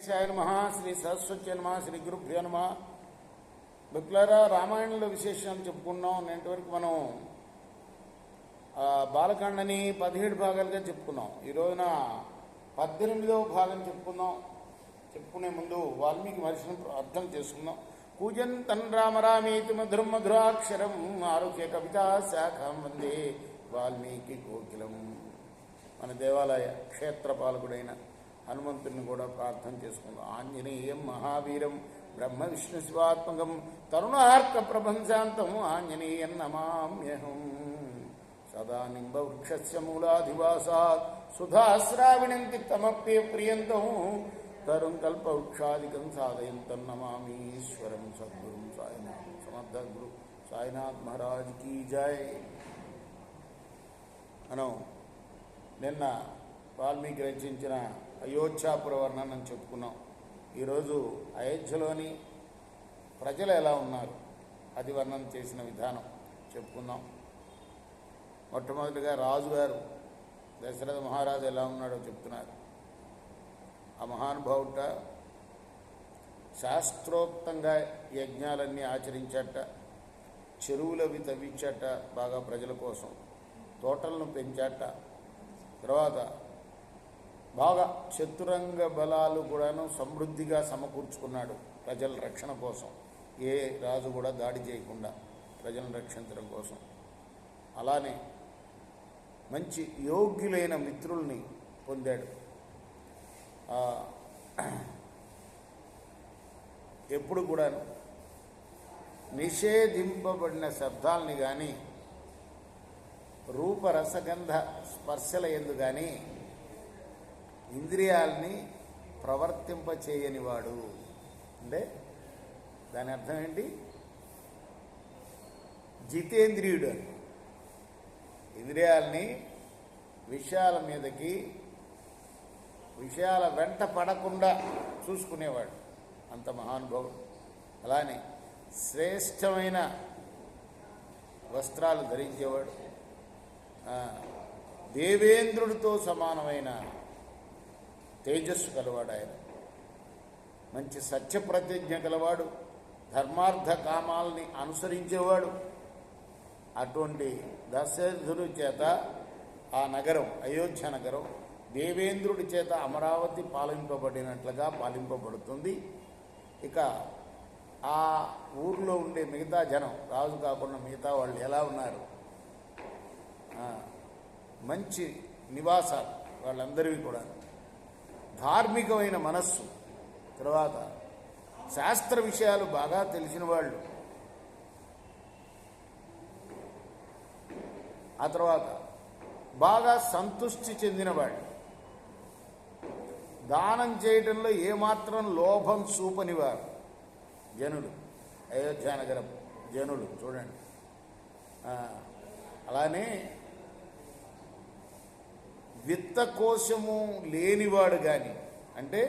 నమ శ్రీ సరస్వతి నమ శ్రీ గురుభ్యో నమ. బిప్లరా రామాయణంలో విశేషాలు చెప్పుకున్నాం. నేటివరకు మనం బాలకాండని 17 భాగాలుగా చెప్పుకున్నాం. ఈ రోజున 18వ భాగం చెప్పుకుందాం. చెప్పుకునే ముందు వాల్మీకి మహర్షిని అర్థం చేసుకుందాం. కూజంతన్ రామ రామేతి మధురం మధురాక్షరం ఆరోగ్య కవితా శాఖం వందే వాల్మీకి కోకిలం. మన దేవాలయ క్షేత్రపాలకుడైన హనుమంతుడిని కూడా ప్రార్థన చేసుకుందాం. ఆంజనేయం మహావీరం బ్రహ్మ విష్ణు శివాత్మకం తరుణార్క ప్రభంశాంతం ఆంజనేయం నమామ్యహం. సదా నింబ వృక్షస్య మూలాధివాసాత్ సుధాశ్రావిణంతి తమప్య ప్రియంతం తరుం కల్ప వృక్షాదికం సాధయంతం నమామీశ్వరం సద్గురుం సాయినాథ్. సమర్థ గురు సాయినాథ్ మహారాజ్ కీ జై. మనం నిన్న వాల్మీకి రచించిన అయోధ్యాపుర వర్ణనని చెప్పుకున్నాం. ఈరోజు అయోధ్యలోని ప్రజలు ఎలా ఉన్నారు అది వర్ణన చేసిన విధానం చెప్పుకుందాం. మొట్టమొదటిగా రాజుగారు దశరథ మహారాజు ఎలా ఉన్నాడో చెప్తున్నారు. ఆ మహానుభావుట శాస్త్రోక్తంగా యజ్ఞాలన్నీ ఆచరించట, చెరువులవి తవ్వించట, బాగా ప్రజల కోసం తోటలను పెంచాట. తర్వాత బాగా చతురంగ బలాలు కూడాను సమృద్ధిగా సమకూర్చుకున్నాడు ప్రజల రక్షణ కోసం. ఏ రాజు కూడా దాడి చేయకుండా ప్రజలను రక్షించడం కోసం. అలానే మంచి యోగ్యులైన మిత్రుల్ని పొందాడు. ఎప్పుడు కూడాను నిషేధింపబడిన శబ్దాలని కానీ రూపరసగంధ స్పర్శల యందు కానీ ఇంద్రియాలని ప్రవర్తింపచేయనివాడు. అంటే దాని అర్థం ఏంటి? జితేంద్రియుడు. ఇంద్రియాలని విషయాల మీదకి, విషయాల వెంట పడకుండా చూసుకునేవాడు. అంత మహానుభావుడు. అలానే శ్రేష్టమైన వస్త్రాలు ధరించేవాడు. దేవేంద్రుడితో సమానమైన తేజస్సు కలవాడు ఆయన. మంచి సత్యప్రతిజ్ఞ కలవాడు. ధర్మార్థ కామాలని అనుసరించేవాడు. అటువంటి దశరథుడి చేత ఆ నగరం, అయోధ్య నగరం, దేవేంద్రుడి చేత అమరావతి పాలింపబడినట్లుగా పాలింపబడుతుంది. ఇక ఆ ఊర్లో ఉండే మిగతా జనం, రాజు కాకుండా మిగతా వాళ్ళు ఎలా ఉన్నారు? మంచి నివాసాలు వాళ్ళందరివి కూడా. ధార్మికమైన మనస్సు. తర్వాత శాస్త్ర విషయాలు బాగా తెలిసిన వాళ్ళు. ఆ తర్వాత బాగా సంతృష్టి చెందినవాళ్ళు. దానం చేయడంలో ఏమాత్రం లోభం చూపనివారు జనులు. అయోధ్యానగరం జనులు చూడండి. అలానే విత్తకోశము లేనివాడు కానీ, అంటే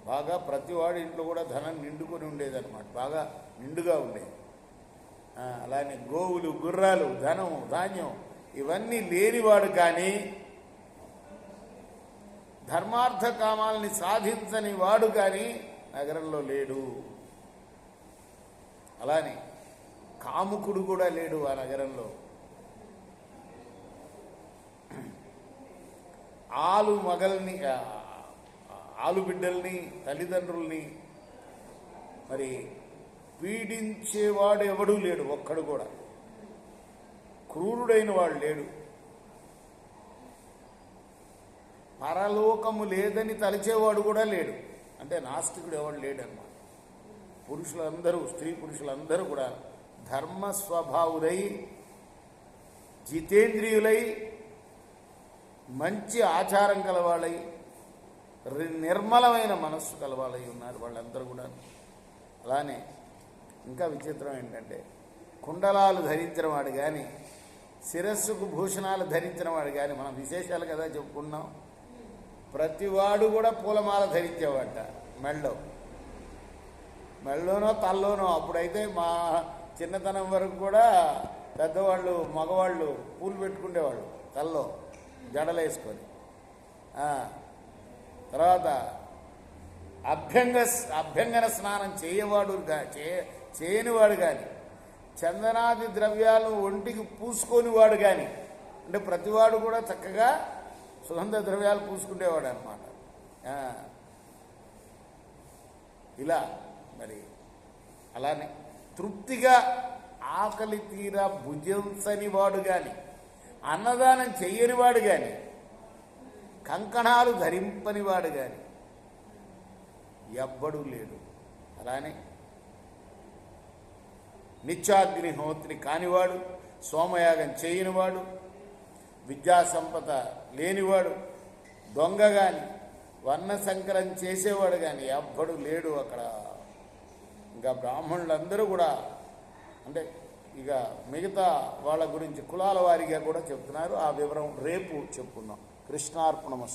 బాగా ప్రతివాడి ఇంట్లో కూడా ధనం నిండుకొని ఉండేదన్నమాట. బాగా నిండుగా ఉండేది. అలానే గోవులు, గుర్రాలు, ధనం, ధాన్యం ఇవన్నీ లేనివాడు కానీ, ధర్మార్థ కామాలని సాధించని వాడు కానీ నగరంలో లేడు. అలానే కాముకుడు కూడా లేడు ఆ నగరంలో. ఆలు బిడ్డల్ని, తల్లిదండ్రుల్ని మరి పీడించేవాడు ఎవడూ లేడు. ఒక్కడు కూడా క్రూరుడైన వాడు లేడు. పరలోకము లేదని తలిచేవాడు కూడా లేడు. అంటే నాస్తికుడు ఎవడు లేడన్నమాట. పురుషులందరూ, స్త్రీ పురుషులందరూ కూడా ధర్మ స్వభావులై, జితేంద్రియులై, మంచి ఆచారం కలవాళ్ళై, నిర్మలమైన మనస్సు కలవాళ్ళై ఉన్నారు వాళ్ళందరూ కూడా. అలానే ఇంకా విచిత్రం ఏంటంటే, కుండలాలు ధరించిన వాడు కానీ, శిరస్సుకు భూషణాలు ధరించిన వాడు కానీ, మనం విశేషాలు కదా చెప్పుకున్నాం. ప్రతివాడు కూడా పూలమాల ధరించేవాట మెళ్ళలోనో తల్లోనో. అప్పుడైతే మా చిన్నతనం వరకు కూడా పెద్దవాళ్ళు, మగవాళ్ళు పూలు పెట్టుకునేవాళ్ళు తల్లో జడలేసుకొని. తర్వాత అభ్యంగన స్నానం చేయనివాడు కానీ, చందనాది ద్రవ్యాలు ఒంటికి పూసుకొనివాడు కానీ, అంటే ప్రతివాడు కూడా చక్కగా సుగంధ ద్రవ్యాలు పూసుకునేవాడు అనమాట. ఇలా మరి అలానే తృప్తిగా ఆకలి తీరా భుజించని వాడు కానీ, అన్నదానం చెయ్యనివాడు కానీ, కంకణాలు ధరింపనివాడు కానీ ఎవ్వడూ లేడు. అలానే నిత్యాగ్నిహోత్రి కానివాడు, సోమయాగం చేయనివాడు, విద్యాసంపద లేనివాడు, దొంగ కానీ, వర్ణసంకరం చేసేవాడు కానీ ఎవ్వడు లేడు అక్కడ. ఇంకా బ్రాహ్మణులందరూ కూడా, అంటే ఇక మిగతా వాళ్ళ గురించి కులాల వారీగా కూడా చెప్తున్నారు. ఆ వివరం రేపు చెప్పుకుందాం. కృష్ణార్పణమస్తు.